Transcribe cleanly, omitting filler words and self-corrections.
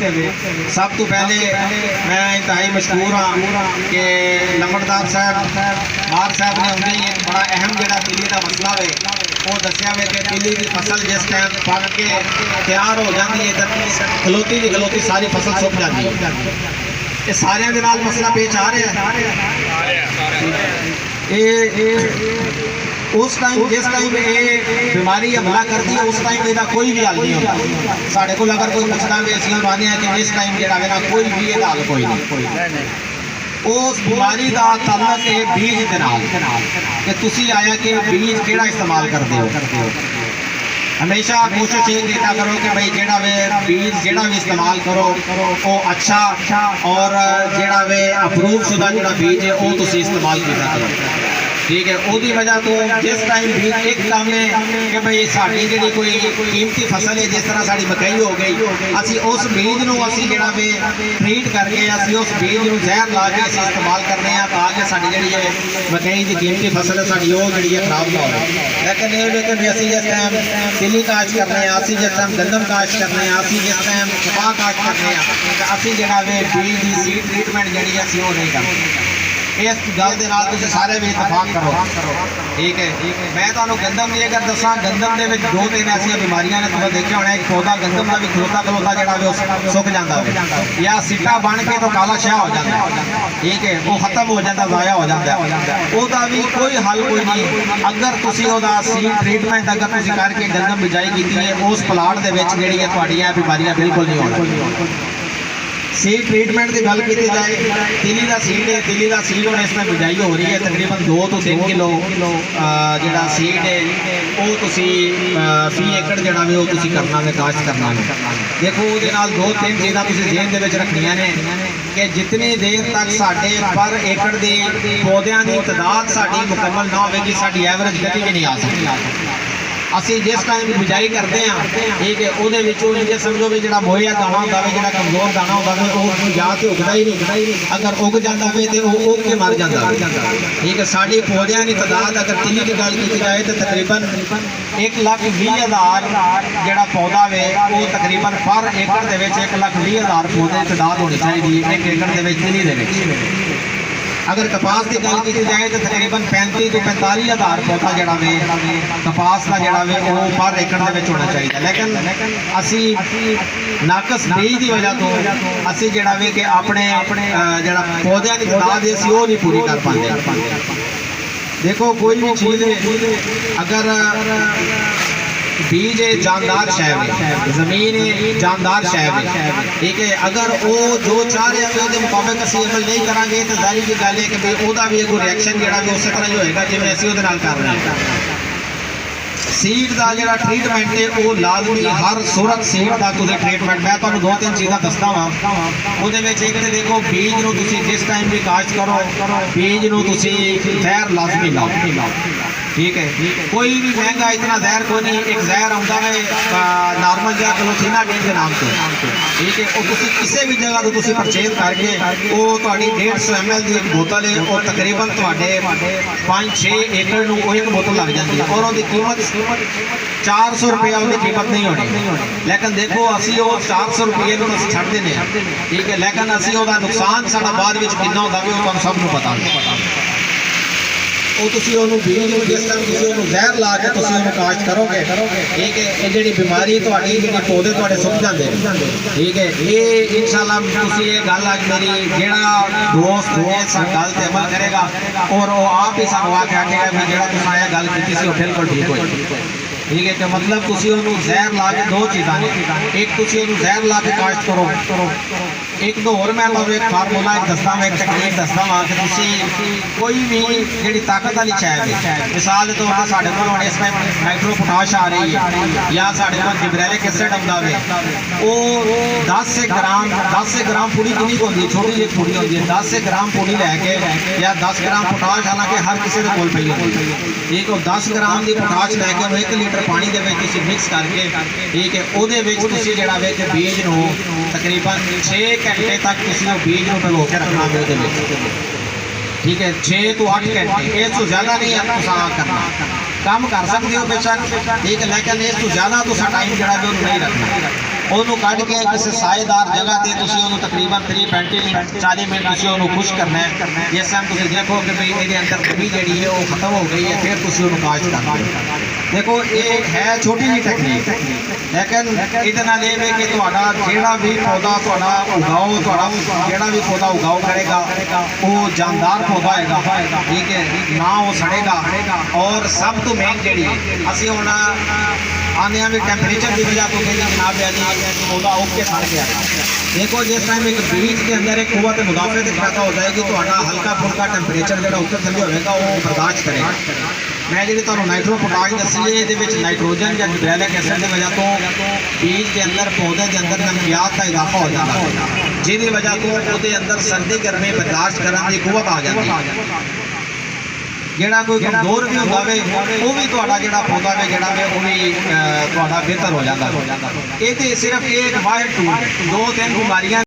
सब तो पहले मैं इंतहाई मशहूर हाँ कि लंबड़दार साहब बार साहब ने उन्हें ही एक बड़ा अहम जोड़ा तिली का मसला है वो दसिया वे कि तिली की फसल जिस टाइम पक के तैयार हो जाती है तो खलोती की खलोती सारी फसल सुक जाती है। ये सारे के नाल मसला पेश आ रहा है। उस टाइम जिस टाइम ये बीमारी हमला करती है उस टाइम इसका कोई भी हल नहीं होता। साढ़े को अगर कोई पूछता भी असं मानते हैं कि इस टाइम जो कोई भी ये हल कोई नहीं। उस बीमारी का ताल्लुक है बीज के नाल कि तुसी आया कि बीज केड़ा इस्तेमाल करते हो। हमेशा कोशिश ये किया करो कि भाई जेड़ा वे बीज जेड़ा भी इस्तेमाल करो वो अच्छा और जेड़ा वे अप्रूव शुदा जेड़ा बीज है वो तुसी इस्तेमाल किया करो। ठीक है, उसकी वजह तो जिस टाइम बीज एक काम है कि भाई साड़ी जी कोई कीमती फसल है जिस तरह साड़ी मकई हो गई असी उस बीज को असी जेड़ा वे ट्रीट करके असी उस बीज को जहर ला के असी इस्तेमाल करते हैं ताकि साड़ी जी है मकई की कीमती फसल है साड़ी वो जी खराब ना हो। लेकिन ये वे कि असी जिस टाइम तिली काश्त करने हैं असी जिस टाइम गंदम काश्त करने हैं असी जिस टाइम कपाह काश्त करने हैं असी जेड़ा वे बीज की सीड ट्रीटमेंट जी असी वो नहीं करते। इस गल के नाल तुसीं सारे भी इतफाक करो। ठीक है, मैं तुहानूं गंदम की अगर दसां गंदम के दो तीन ऐसिया बीमारियां ने तुसीं देखिया होना एक पौधा गंदम का भी खलोता खलोता जिहड़ा वे सुक जाता है या सिट्टा बन के तो काला शाह हो जाता है। ठीक है, वो खत्म हो जाता ज़ाया हो जाता है उसका भी कोई हल कोई नहीं। अगर तुसीं ओहदा सीड ट्रीटमेंट अगर तुसीं करके गंदम बिजाई की है उस प्लाट के जिहड़ियां तुहाडियां बीमारियां बिल्कुल नहीं होणगियां। सीड ट्रीटमेंट की गल की जाए तिली का सीड है तिली का सीड हम इसमें बिजाई हो रही है तकरीबन 2 तो 3 किलो जोड़ा सीड है वो तुसी फी एकड़ जोड़ा भी वो करना है काश्त करना है। देखो वो 2-3 चीज़ा जेहन के रखनिया ने कि जितनी देर तक साढ़े पर एकड़ की पौधों की तादाद साड़ी मुकम्मल ना होगी साड़ी एवरेज कभी भी नहीं आ सकती। असी जिस टाइम बिजाई करते हैं ठीक है वो इंजे समझो भी जो मोया दाना होता है जो कमजोर दाना होता है वो या तो उगता ही नहीं अगर उग जाता है तो वो उग के मर जाता है। ठीक है, साड़ी पौधों की तादाद अगर तिली की गल की जाए तो तकरीबन 1,20,000 जोड़ा पौधा वे वो तकरीबन पर एकड़ के 1,20,000 पौधे तादाद होनी चाहिए एक एकड़ के तिली। अगर कपास की गल की जाए तो तकरीबन 35 तो 45,000 पौधा जोड़ा वे कपास का जोड़ा वे वो पर एकड़ होना चाहिए। लेकिन असी नाकस बीज की वजह तो असी जोड़ा वे कि अपने जोड़ा पौधों की तादाद है वो नहीं पूरी कर पाते। देखो कोई भी चीज़ अगर बीज जानदार शय है जमीन जानदार शय है। ठीक है, अगर वो जो चाह रहे हैं उसके मुताबिक असं अमल नहीं करांगे तो जाहिर जी गल है कि भाई वह भी एक रिएक्शन जोड़ा भी उस तरह ही होएगा जिवें असीं उहदे नाल कर रहे हैं। सीड का जोड़ा ट्रीटमेंट है वो लाजमी हर सूरत सीड का तुसीं ट्रीटमेंट मैं तुहानूं 2-3 चीज़ां दसदा वां। उहदे विच एक तो देखो बीज नूं तुसीं जिस टाइम भी काश्त करो बीज नूं तुसीं जहर लाजमी लाओ। ठीक है, कोई भी महंगा इतना जहर को नहीं एक जहर आता है नॉर्मल जहर क्लोथिना गेन के नाम से। ठीक है, वो तुसीं किसी भी जगह तो तुसीं परचेज करके वो तुहाडी 150 ml की एक बोतल है और तकरीबन तुहाडे 5-6 एकड़ नूं वो एक बोतल लग जाती है और उसकी कीमत 400 रुपया उसकी कीमत नहीं होनी। लेकिन देखो असी वो 400 रुपये को असीं छड्ड देने। ठीक है, लेकिन असीं उसका नुकसान साडा बाद विच कितना होंदा वे तुहानूं सब नूं पता वो तुसीं उहनूं बीज नूं जिस टाइम तुसीं उहनूं जहर ला के तुसीं उहनूं काश्त करोगे। ठीक है, ये जिहड़ी बीमारी तुहाडी जिहड़े पौधे तुहाडे सुक जांदे ने। ठीक है, ये इंशाअल्लाह तुसीं ये गल अज मेरी जिहड़ा दोस्त इस गल ते अमल करेगा और वो आप ही सानूं आखेगा कि जिहड़ा तुसीं ये गल कीती सी वो बिल्कुल ठीक होई। ठीक है, कि मतलब तुसीं उहनूं जहर ला के 2 चीज़ां ने एक तुसीं उहनूं जहर ला के काश्त करो एक तो होर मैं तुहानूं एक फार्मूला एक दसदा मैं एक तकनीक दसदा वां कि तुसीं कोई भी जिहड़ी ताकत वाली शय है मिसाल के तौर पर साढ़े कोल हुण इस टाइम नाइट्रो पोटाश आ रही है या साढ़े कोल जिब्रेलिक एसिड आउंदा वे वो 10 ग्राम पूड़ी कितनी होंदी है छोटी जी पूड़ी होंदी है 10 ग्राम पूड़ी लैके या 10 ग्राम पोटाश हालांकि हर किसी के कोल पई होंदी है। ठीक है, 10 ग्राम की पोटाश लैके 1 लीटर पानी के मिक्स करके ठीक है ਉਹਦੇ ਵਿੱਚ ਤੁਸੀਂ ਜਿਹੜਾ ਵੇ ਕਿ बीज ਨੂੰ तकरीबन 6 घंटे तक ਤੁਸੀਂ ਉਹ बीज ਨੂੰ भिगो के रखना है ਉਹਦੇ ਵਿੱਚ। ठीक है, 6 तो 8 घंटे इस तो ज़्यादा नहीं आप करना काम कर सकते हो बेशक। ठीक है, लेकिन इस तो ज़्यादा तो टाइम जरा नहीं रखना। ਉਹਨੂੰ ਕੱਢ ਕੇ ਕਿਸੇ ਸਾਏਦਾਰ ਜਗ੍ਹਾ ਤੇ ਤੁਸੀਂ ਉਹਨੂੰ ਤਕਰੀਬਨ 30-40 ਮਿੰਟ ਤੁਸੀਂ ਉਹਨੂੰ ਖੁਸ਼ ਕਰਨਾ ਹੈ। ਜਿਸ ਟਾਈਮ ਤੁਸੀਂ ਦੇਖੋ ਕਿ ਭਈ ਇਹਦੇ ਅੰਦਰ ਨਮੀ ਜਿਹੜੀ ਹੈ ਉਹ ਖਤਮ ਹੋ ਗਈ ਹੈ, ਫਿਰ ਤੁਸੀਂ ਉਹਨੂੰ ਕਾਸ਼ਤ ਕਰਦੇ ਹੋ। ਦੇਖੋ ਇਹ ਹੈ ਛੋਟੀ ਜਿਹੀ ਟੈਕਨੀਕ, ਲੇਕਿਨ ਇਹਦੇ ਨਾਲ ਇਹ ਹੈ ਕਿ ਤੁਹਾਡਾ ਜਿਹੜਾ ਵੀ ਪੌਦਾ ਤੁਹਾਡਾ ਉਗਾਓ, ਤੁਹਾਡਾ ਜਿਹੜਾ ਵੀ ਪੌਦਾ ਉਗਾਓ ਕਰੇਗਾ ਉਹ जानदार पौधा है, ठीक है ना, वो सड़ेगा। और सब तो मेन जी असं हम आने भी टैंपरेचर की वजह तो कहते जनाब है जी पौधा उग के सड़ गया। देखो जिस टाइम एक बीज के अंदर एक कुव्वत मुदाफे पैदा हो जाएगी तो हल्का फुल्का टैंपरेचर जो उत्तर थले होगा वो बर्दाश्त करेगा। मैं जी तुहानू नाइट्रो पोटाश दसी है, ये नाइट्रोजन या जिब्रेलिक एसिड की वजह तो बीज के अंदर पौधे के अंदर नमकियात का इजाफा हो जाता है, जिसकी वजह तो उसके अंदर सर्दी गर्मी बर्दाश्त करने की कुव्वत आ जाती है। ਜਿਹੜਾ कोई कमजोर भी होता है वो भी ਤੁਹਾਡਾ ਜਿਹੜਾ ਪੌਦਾ ਹੈ ਜਿਹੜਾ ਉਹ ਵੀ ਤੁਹਾਡਾ ਬਿਹਤਰ ਹੋ ਜਾਂਦਾ। ਇਹ ਤੇ ਸਿਰਫ ਇੱਕ ਵਾਹਿਦ ਟੂਲ 2-3 ਬਿਮਾਰੀਆਂ